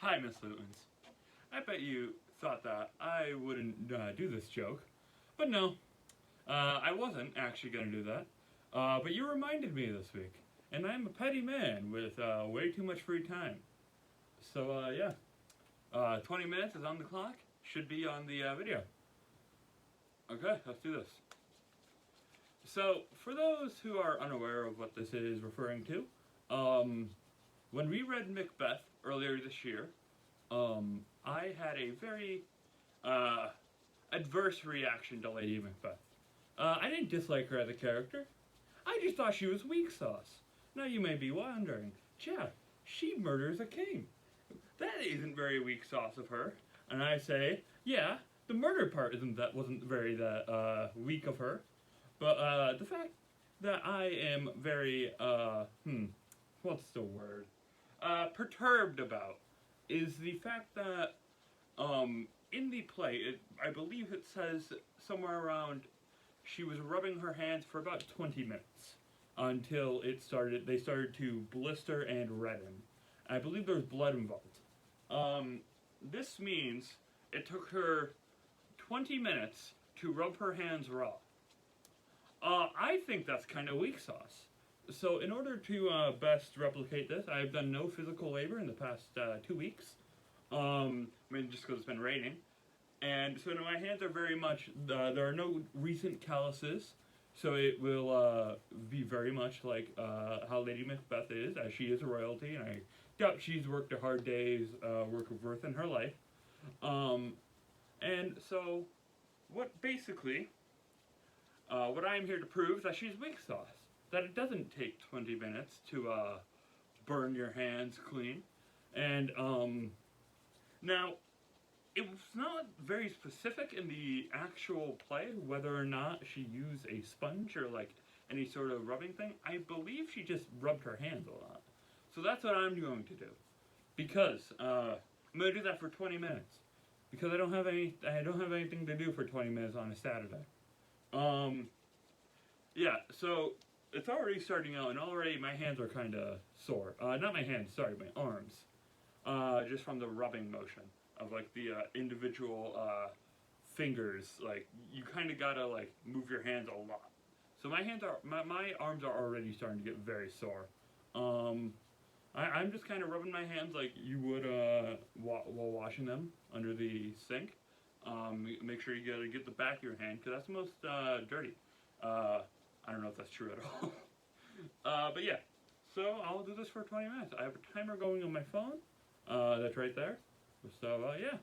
Hi, Miss Lutens. I bet you thought that I wouldn't do this joke, but no, I wasn't actually going to do that. But you reminded me this week, and I'm a petty man with way too much free time. So, yeah, 20 minutes is on the clock, should be on the video. Okay, let's do this. So, for those who are unaware of what this is referring to, when we read Macbeth earlier this year, I had a very adverse reaction to Lady Macbeth. I didn't dislike her as a character. I just thought she was weak sauce. Now you may be wondering, Jeff, she murders a king. That isn't very weak sauce of her. And I say, yeah, the murder part wasn't very weak of her. But the fact that I am very what's the word? Perturbed about is the fact that in the play, I believe it says somewhere around she was rubbing her hands for about 20 minutes until they started to blister and redden. I believe there was blood involved. This means it took her 20 minutes to rub her hands raw. I think that's kind of weak sauce. So in order to best replicate this, I've done no physical labor in the past 2 weeks. I mean, just because it's been raining. And so my hands are very much, there are no recent calluses, so it will be very much like how Lady Macbeth is, as she is a royalty, and I doubt she's worked a hard day's work of worth in her life. And so, what I'm here to prove is that she's weak sauce. That it doesn't take 20 minutes to burn your hands clean. And now, it was not very specific in the actual play whether or not she used a sponge or like any sort of rubbing thing. I believe she just rubbed her hands a lot. So that's what I'm going to do. Because I'm going to do that for 20 minutes. Because I don't have anything to do for 20 minutes on a Saturday. Yeah, so it's already starting out, and already my hands are kind of sore. Not my hands, sorry, my arms. Just from the rubbing motion of like the individual fingers. Like you kind of gotta like move your hands a lot. So my arms are already starting to get very sore. I'm just kind of rubbing my hands like you would while washing them under the sink. Make sure you gotta get the back of your hand because that's the most dirty. I don't know if that's true at all. But yeah, so I'll do this for 20 minutes. I have a timer going on my phone. That's right there. So yeah.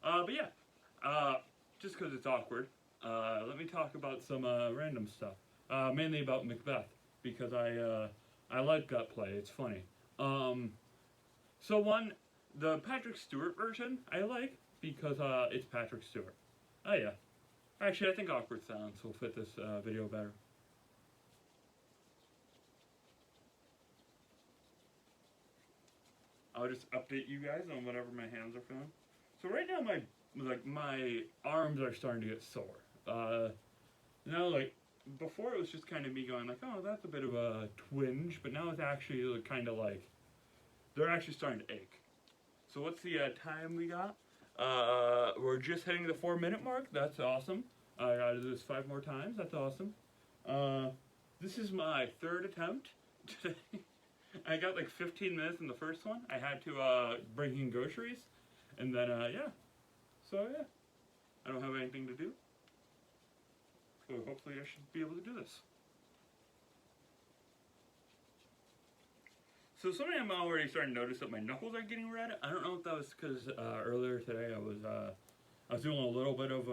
But yeah, just because it's awkward, let me talk about some random stuff. Mainly about Macbeth, because I like that play. It's funny. So the Patrick Stewart version I like because it's Patrick Stewart. Oh yeah. Actually, I think awkward silence will fit this video better. I'll just update you guys on whatever my hands are feeling. So right now my arms are starting to get sore. Now like before it was just kind of me going like, oh, that's a bit of a twinge, but now it's actually kind of like they're actually starting to ache. So what's the time we got? We're just hitting the 4-minute mark. That's awesome. I gotta do this 5 more times. That's awesome. This is my 3rd attempt today. I got like 15 minutes in the first one. I had to bring in groceries, and then yeah. So yeah, I don't have anything to do. So hopefully I should be able to do this. So something I'm already starting to notice that my knuckles are getting red. I don't know if that was because earlier today I was doing a little bit of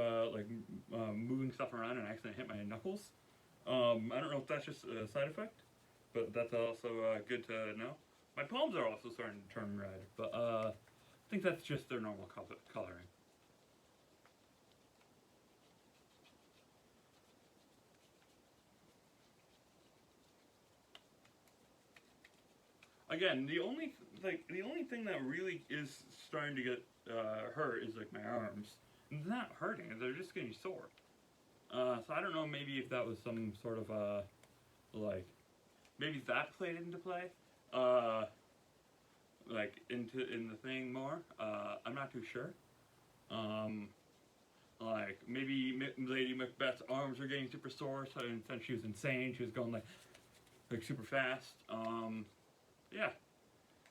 moving stuff around and I accidentally hit my knuckles. I don't know if that's just a side effect, but that's also good to know. My palms are also starting to turn red, but I think that's just their normal coloring. Again, the only thing that really is starting to get hurt is like my arms. It's not hurting; they're just getting sore. So I don't know, maybe if that was some sort of like maybe that played into play, uh, like in the thing more. I'm not too sure. Um, like maybe Lady Macbeth's arms are getting super sore, so and since she was insane, she was going like super fast. Yeah.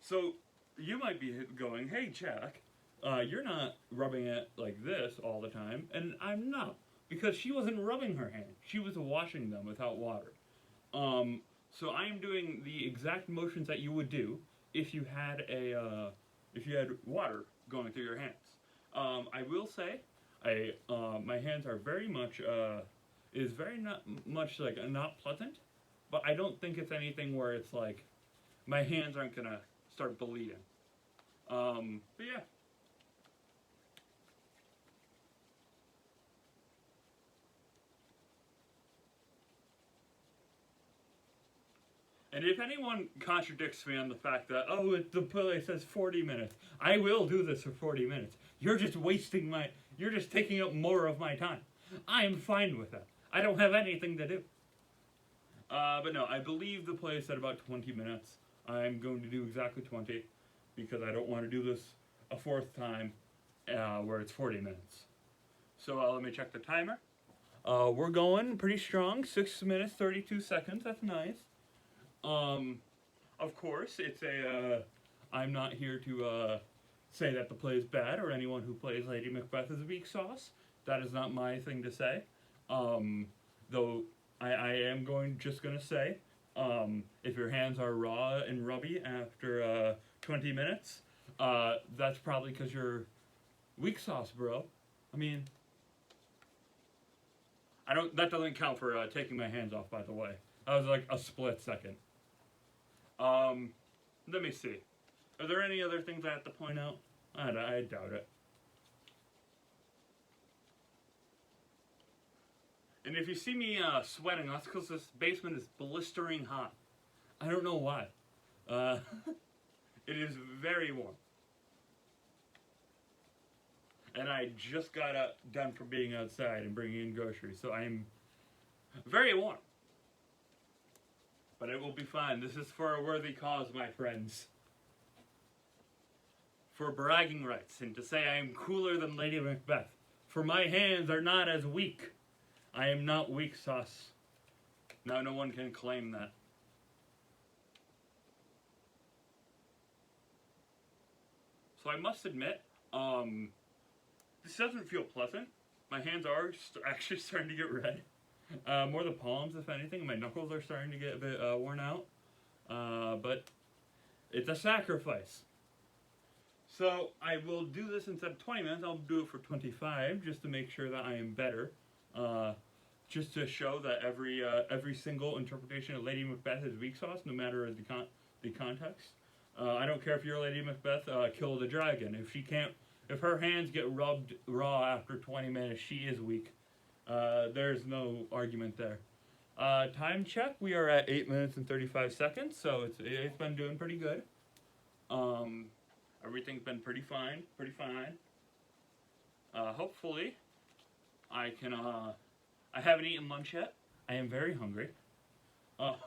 So you might be going, hey Jack, you're not rubbing it like this all the time, and I'm not because she wasn't rubbing her hands; she was washing them without water. Um, so I am doing the exact motions that you would do if you had if you had water going through your hands. I will say, my hands are very much is very not much like not pleasant, but I don't think it's anything where it's like my hands aren't gonna start bleeding. But yeah. And if anyone contradicts me on the fact that, oh, the play says 40 minutes, I will do this for 40 minutes. You're just taking up more of my time. I am fine with that. I don't have anything to do. But no, I believe the play said about 20 minutes. I'm going to do exactly 20 because I don't want to do this a fourth time where it's 40 minutes. So let me check the timer. We're going pretty strong, 6 minutes, 32 seconds. That's nice. Of course, it's I'm not here to say that the play is bad or anyone who plays Lady Macbeth is weak sauce. That is not my thing to say. Though I am just gonna say, if your hands are raw and rubby after 20 minutes, that's probably because you're weak sauce, bro. I mean, I don't. That doesn't count for taking my hands off. By the way, that was like a split second. Let me see. Are there any other things I have to point out? I doubt it. And if you see me sweating, that's because this basement is blistering hot. I don't know why. Uh, it is very warm. And I just got done from being outside and bringing in groceries, so I'm very warm. But it will be fine. This is for a worthy cause, my friends. For bragging rights, and to say I am cooler than Lady Macbeth. For my hands are not as weak. I am not weak sauce. Now no one can claim that. So I must admit, this doesn't feel pleasant. My hands are actually starting to get red. More the palms, if anything. My knuckles are starting to get a bit worn out. But it's a sacrifice. So I will do this instead of 20 minutes. I'll do it for 25 just to make sure that I am better. Just to show that every single interpretation of Lady Macbeth is weak sauce, no matter the context. I don't care if you're Lady Macbeth. Kill the dragon. If her hands get rubbed raw after 20 minutes, she is weak. There's no argument there. Time check, we are at 8 minutes and 35 seconds, so it's been doing pretty good. Everything's been pretty fine. Hopefully, I haven't eaten lunch yet. I am very hungry. But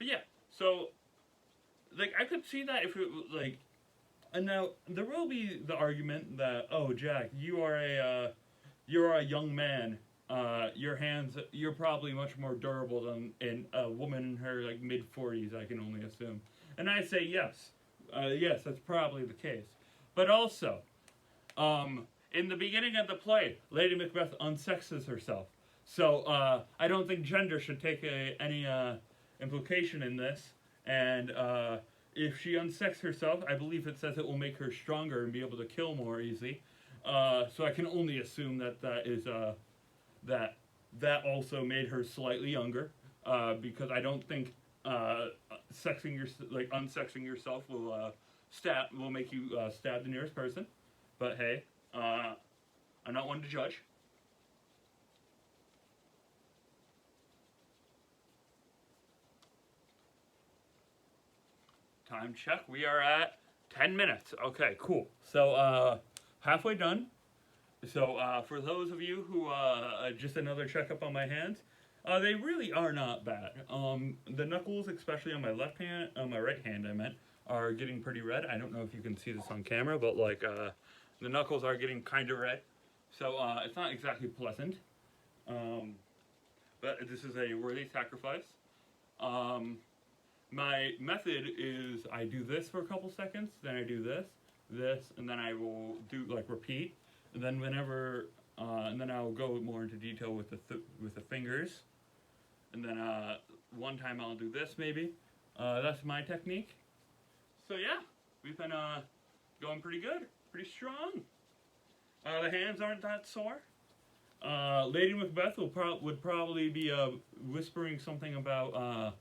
yeah, so, like, I could see that if it, like, and now, there will be the argument that, oh, Jack, you're a young man. Your hands, you're probably much more durable than a woman in her like mid-40s, I can only assume. And I say yes. Yes, that's probably the case. But also, in the beginning of the play, Lady Macbeth unsexes herself. So I don't think gender should take any implication in this. And if she unsexes herself, I believe it says it will make her stronger and be able to kill more easily. So I can only assume that is that also made her slightly younger, because I don't think unsexing yourself will make you stab the nearest person. But hey, I'm not one to judge. Time check. We are at 10 minutes. Okay, cool. So halfway done. So for those of you who just another checkup on my hands, They really are not bad. The knuckles, especially on my left hand, on my right hand, I meant, are getting pretty red. I don't know if you can see this on camera, but like the knuckles are getting kind of red, so it's not exactly pleasant. Um, but this is a worthy sacrifice. My method is I do this for a couple seconds, then I do this, and then I will do like repeat, and then whenever, and then I'll go more into detail with the fingers, and then one time I'll do this maybe. That's my technique. So yeah, we've been going pretty good, pretty strong. The hands aren't that sore. Lady Macbeth would probably be whispering something about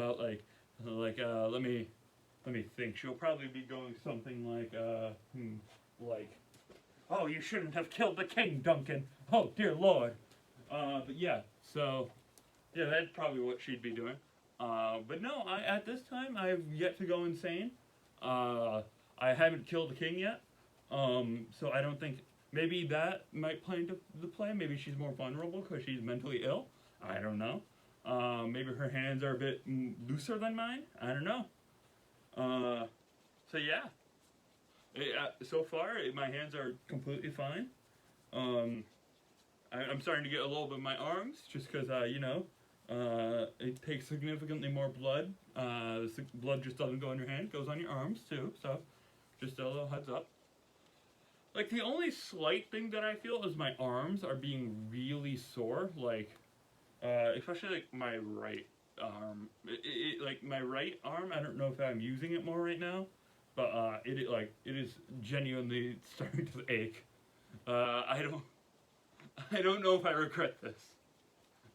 like let me think. She'll probably be going something like, oh, you shouldn't have killed the king, Duncan. Oh dear Lord. But yeah, so yeah, that's probably what she'd be doing. But no, at this time I've yet to go insane. I haven't killed the king yet. So I don't think. Maybe that might play into the play. Maybe she's more vulnerable because she's mentally ill. I don't know. Maybe her hands are a bit looser than mine. I don't know. So yeah. So far, my hands are completely fine. I'm starting to get a little bit of my arms just because, it takes significantly more blood. Blood just doesn't go in your hand. It goes on your arms too. So just a little heads up. Like, the only slight thing that I feel is my arms are being really sore, like, especially, like, my right arm. Like, my right arm, I don't know if I'm using it more right now, but, it is genuinely starting to ache. I don't know if I regret this.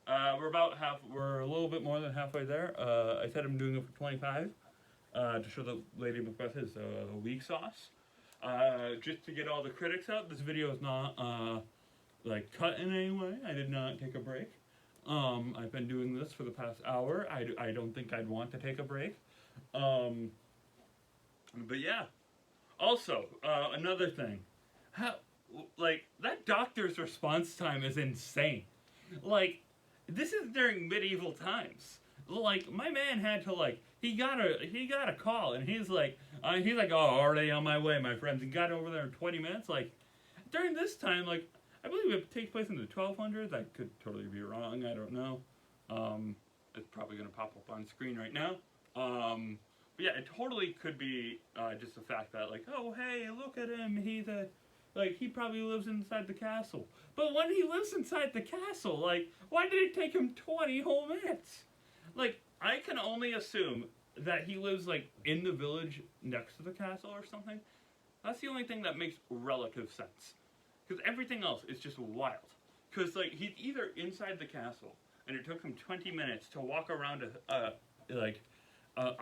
We're a little bit more than halfway there. I said I'm doing it for 25, to show that Lady Macbeth is a weak sauce. Just to get all the critics out, this video is not, like, cut in any way. I did not take a break. I've been doing this for the past hour. I don't think I'd want to take a break. But yeah. Also, another thing. That doctor's response time is insane. Like, this is during medieval times. Like, my man had to, like, he got a call, and he's like, oh, already on my way, my friends. He got over there in 20 minutes. Like, during this time, like, I believe it takes place in the 1200s. I could totally be wrong. I don't know. It's probably going to pop up on screen right now. But yeah, it totally could be just the fact that, like, oh, hey, look at him. He probably lives inside the castle. But when he lives inside the castle, like, why did it take him 20 whole minutes? Like, I can only assume that he lives, like, in the village next to the castle or something. That's the only thing that makes relative sense. Because everything else is just wild. Because, like, he's either inside the castle, and it took him 20 minutes to walk around a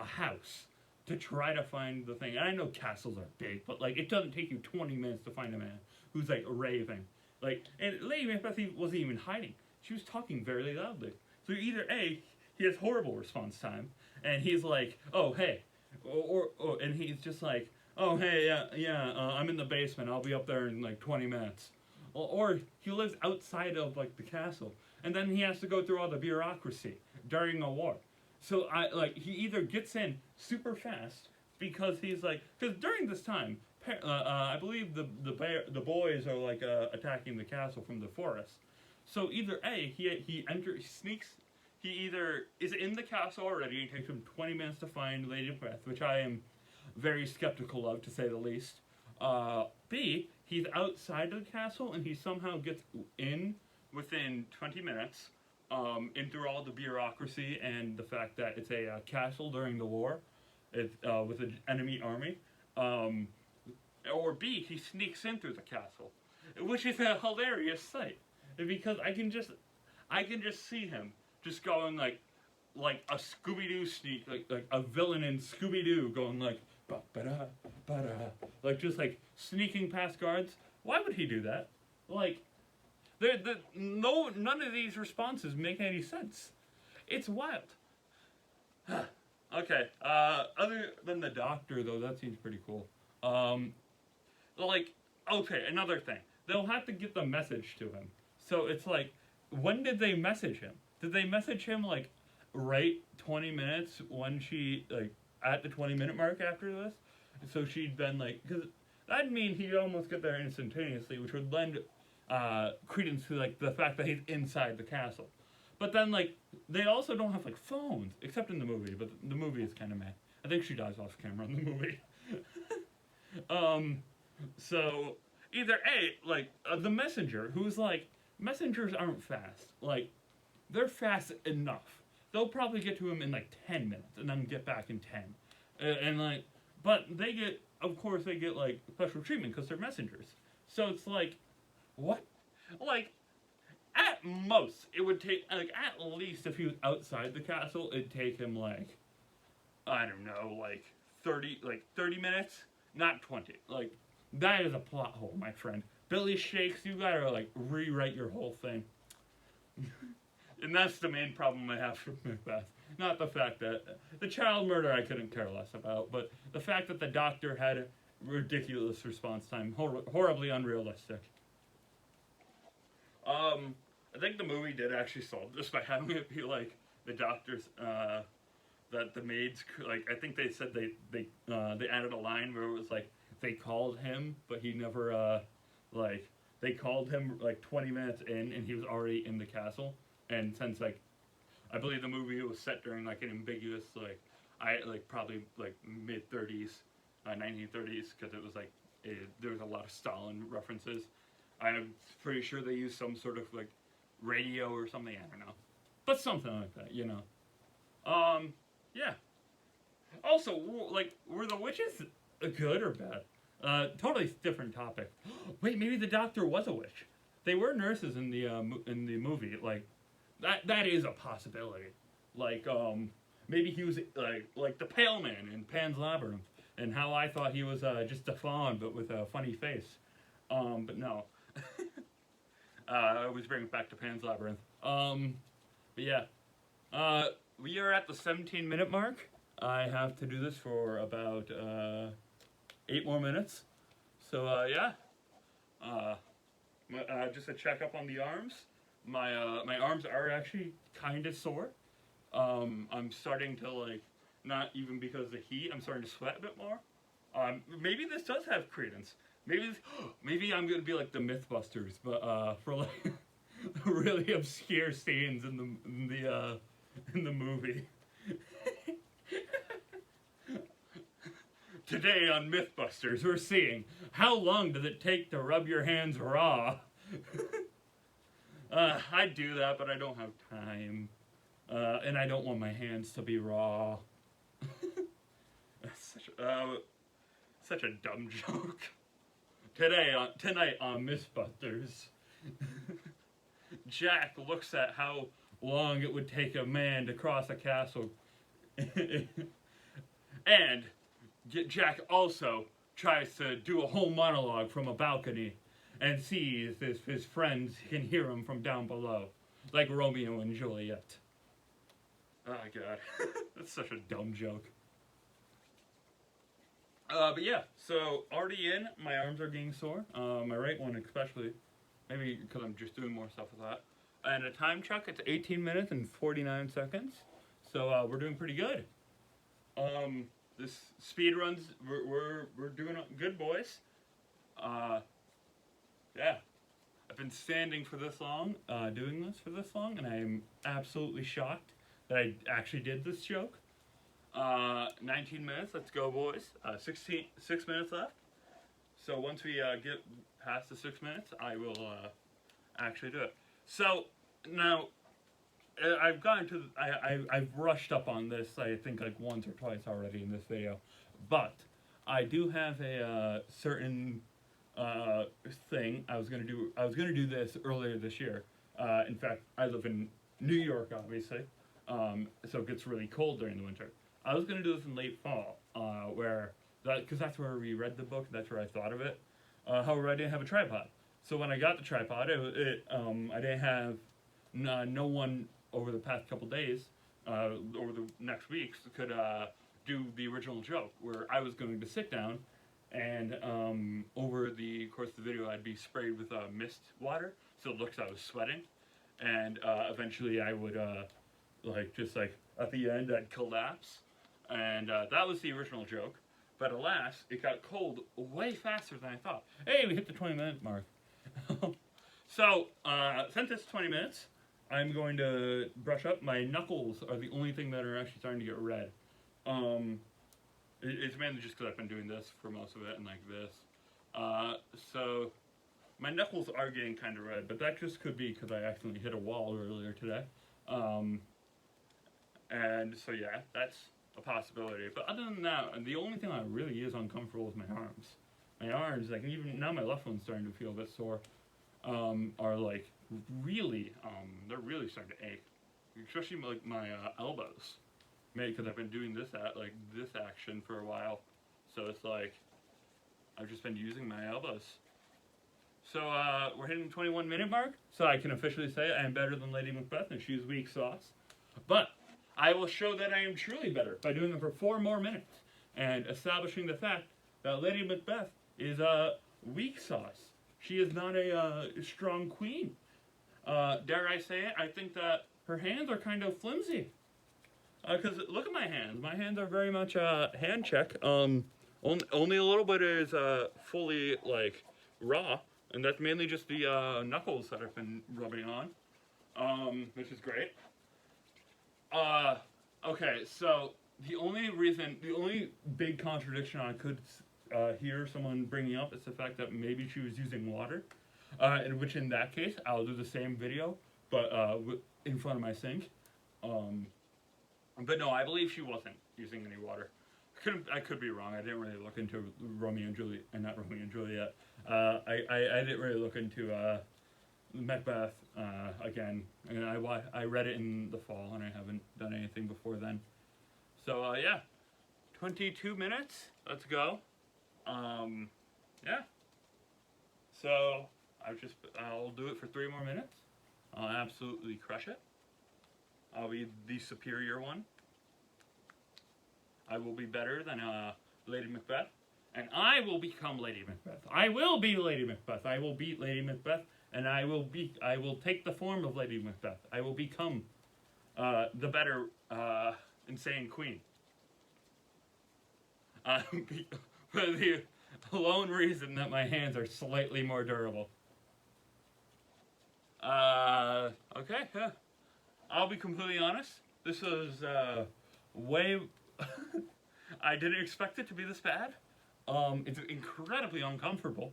house to try to find the thing. And I know castles are big, but, like, it doesn't take you 20 minutes to find a man who's, like, raving. Like, and Lady Macbeth wasn't even hiding. She was talking very loudly. So either A, he has horrible response time, and he's like, oh, hey, and he's just like, oh, hey, I'm in the basement, I'll be up there in, like, 20 minutes. Or he lives outside of, like, the castle, and then he has to go through all the bureaucracy during a war. So, he either gets in super fast, because he's, like, because during this time, I believe the boys are, like, attacking the castle from the forest. So either A, he sneaks. He either is in the castle already, it takes him 20 minutes to find Lady Macbeth, which I am very skeptical of, to say the least. B, he's outside of the castle, and he somehow gets in within 20 minutes, in through all the bureaucracy and the fact that it's a castle during the war, with an enemy army. Or B, he sneaks in through the castle, which is a hilarious sight, because I can just see him just going like a Scooby-Doo sneak, like a villain in Scooby-Doo going like ba-ba-da, ba-da, like just like sneaking past guards. Why would he do that? Like, none of these responses make any sense. It's wild. Okay, other than the doctor though, that seems pretty cool. Okay, another thing. They'll have to get the message to him. So it's like, when did they message him? did they message him like right 20 minutes when she like at the 20-minute mark after this? So she'd been like, because that'd mean he'd almost get there instantaneously, which would lend credence to like the fact that he's inside the castle. But then like they also don't have like phones except in the movie, but the movie is kind of meh. I think she dies off camera in the movie. So either A, like the messenger, who's like, messengers aren't fast. Like they're fast enough. They'll probably get to him in like 10 minutes and then get back in 10. And like, but they get, of course, they get like special treatment because they're messengers. So it's like, what? Like, at most, it would take, like, at least if he was outside the castle, it'd take him like, I don't know, like 30 minutes, not 20. Like, that is a plot hole, my friend. Billy Shakes, you gotta like rewrite your whole thing. And that's the main problem I have with Macbeth. Not the fact that the child murder I couldn't care less about, but the fact that the doctor had ridiculous response time, horribly unrealistic. I think the movie did actually solve this by having it be like the doctors, that the maids, like I think they said they added a line where it was like they called him, but he never like they called him like 20 minutes in, and he was already in the castle. And since like I believe the movie was set during like an ambiguous probably like mid 30s, 1930s, because it was like there was a lot of Stalin references. I'm pretty sure they used some sort of like radio or something. I don't know, but something like that, you know. Yeah. Also, like, were the witches good or bad? Totally different topic. Wait, maybe the doctor was a witch. They were nurses in the movie. Like, that is a possibility. Like, maybe he was like the Pale Man in Pan's Labyrinth, and how I thought he was just a faun but with a funny face. But no. I always bring it back to Pan's Labyrinth. But yeah. We are at the 17-minute mark. I have to do this for about 8 more minutes. So yeah. Just a check up on the arms. My arms are actually kind of sore. I'm starting to like, not even because of the heat, I'm starting to sweat a bit more. Maybe this does have credence. Maybe I'm gonna be like the Mythbusters, but for like really obscure scenes in the movie. Today on Mythbusters, we're seeing how long does it take to rub your hands raw. I do that, but I don't have time, and I don't want my hands to be raw. Such a dumb joke. Tonight on Mythbusters, Jack looks at how long it would take a man to cross a castle, and Jack also tries to do a whole monologue from a balcony, and sees if his friends can hear him from down below, like Romeo and Juliet. Oh god, that's such a dumb joke. But yeah, so already in, my arms are getting sore, my right one especially, maybe because I'm just doing more stuff with that. And a time check, it's 18 minutes and 49 seconds, so we're doing pretty good. This speed runs, we're doing good, boys. Yeah, I've been standing for this long, doing this for this long, and I'm absolutely shocked that I actually did this joke. 19 minutes, let's go, boys. 6 minutes left. So once we get past the 6 minutes, I will actually do it. So now I've gotten to I've rushed up on this, I think like once or twice already in this video, but I do have a certain thing I was gonna do this earlier this year. In fact, I live in New York, obviously, so it gets really cold during the winter. I was gonna do this in late fall, because that's where we read the book. That's where I thought of it. However, I didn't have a tripod, so when I got the tripod, I didn't have no one over the past couple days, over the next weeks, could do the original joke where I was going to sit down, and over the course of the video, I'd be sprayed with mist water, so it looks like I was sweating. and eventually I would like just like at the end I'd collapse, and that was the original joke. But alas, it got cold way faster than I thought. Hey, we hit the 20-minute mark. So since it's 20 minutes, I'm going to brush up. My knuckles are the only thing that are actually starting to get red. It's mainly just because I've been doing this for most of it and like this. So my knuckles are getting kind of red, but that just could be because I accidentally hit a wall earlier today. And so yeah, that's a possibility. But other than that, the only thing that really is uncomfortable is my arms. My arms, like even now my left one's starting to feel a bit sore, are like really, they're really starting to ache. Especially like my elbows. Maybe because I've been doing this action for a while. So it's like, I've just been using my elbows. So we're hitting the 21-minute mark, so I can officially say I am better than Lady Macbeth and she's weak sauce. But I will show that I am truly better by doing it for 4 more minutes and establishing the fact that Lady Macbeth is weak sauce. She is not a strong queen. Dare I say it, I think that her hands are kind of flimsy. Because look at my hands. My hands are very much hand check. Only a little bit is fully like raw, and that's mainly just the knuckles that I've been rubbing on, which is great. Okay, so the only big contradiction I could hear someone bringing up is the fact that maybe she was using water, in which in that case I'll do the same video, but in front of my sink. But no, I believe she wasn't using any water. I could be wrong. I didn't really look into Romeo and Juliet, and not Romeo and Juliet. I didn't really look into Macbeth again. And I read it in the fall, and I haven't done anything before then. So yeah, 22 minutes. Let's go. Yeah. So I'll do it for 3 more minutes. I'll absolutely crush it. I'll be the superior one. I will be better than Lady Macbeth. And I will become Lady Macbeth. I will be Lady Macbeth. I will beat Lady Macbeth. And I will take the form of Lady Macbeth. I will become the better insane queen. For the lone reason that my hands are slightly more durable. Okay, yeah. I'll be completely honest. This was way. I didn't expect it to be this bad. It's incredibly uncomfortable.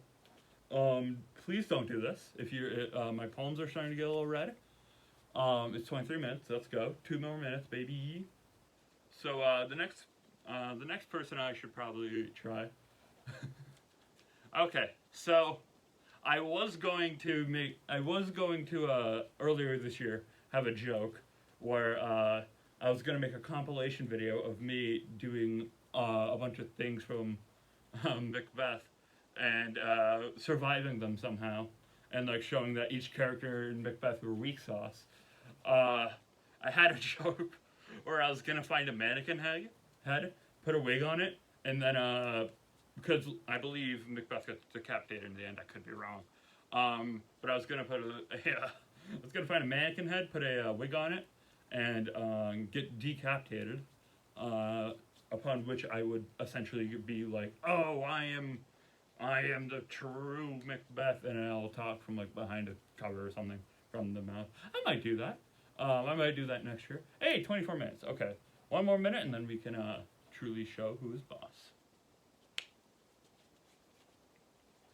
Please don't do this. If you, my palms are starting to get a little red. It's 23 minutes. Let's go. 2 more minutes, baby. So the next person I should probably try. Okay, so I was going to earlier this year have a joke where I was going to make a compilation video of me doing a bunch of things from Macbeth and surviving them somehow, and like showing that each character in Macbeth were weak sauce. I had a joke where I was going to find a mannequin head, put a wig on it, and then because I believe Macbeth gets decapitated in the end, I could be wrong. But I was going to put I was going to find a mannequin head, put a wig on it, and get decapitated, upon which I would essentially be like, oh, I am the true Macbeth, and I'll talk from like behind a cover or something from the mouth. I might do that. I might do that next year. Hey, 24 minutes. Okay. 1 more minute, and then we can truly show who is boss.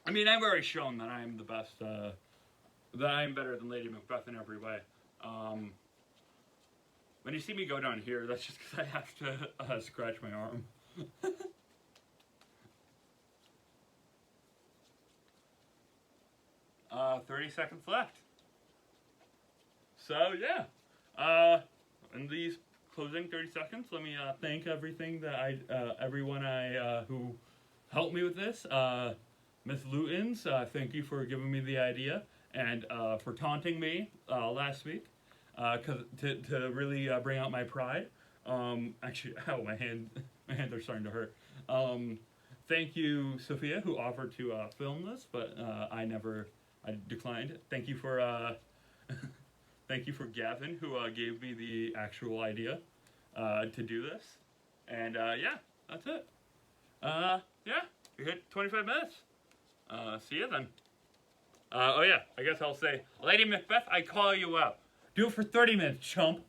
I mean, I've already shown that I am the best, that I am better than Lady Macbeth in every way. When you see me go down here, that's just because I have to scratch my arm. 30 seconds left. So yeah, in these closing 30 seconds, let me thank everyone who helped me with this. Miss Lutens, thank you for giving me the idea and for taunting me last week, to really bring out my pride. Actually, ow, my hands are starting to hurt. Thank you, Sophia, who offered to film this, but I declined. Thank you for Thank you for Gavin, who gave me the actual idea to do this. And yeah, that's it. Yeah, we hit 25 minutes. See you then. Oh yeah, I guess I'll say, Lady Macbeth, I call you out. Do it for 30 minutes, chump.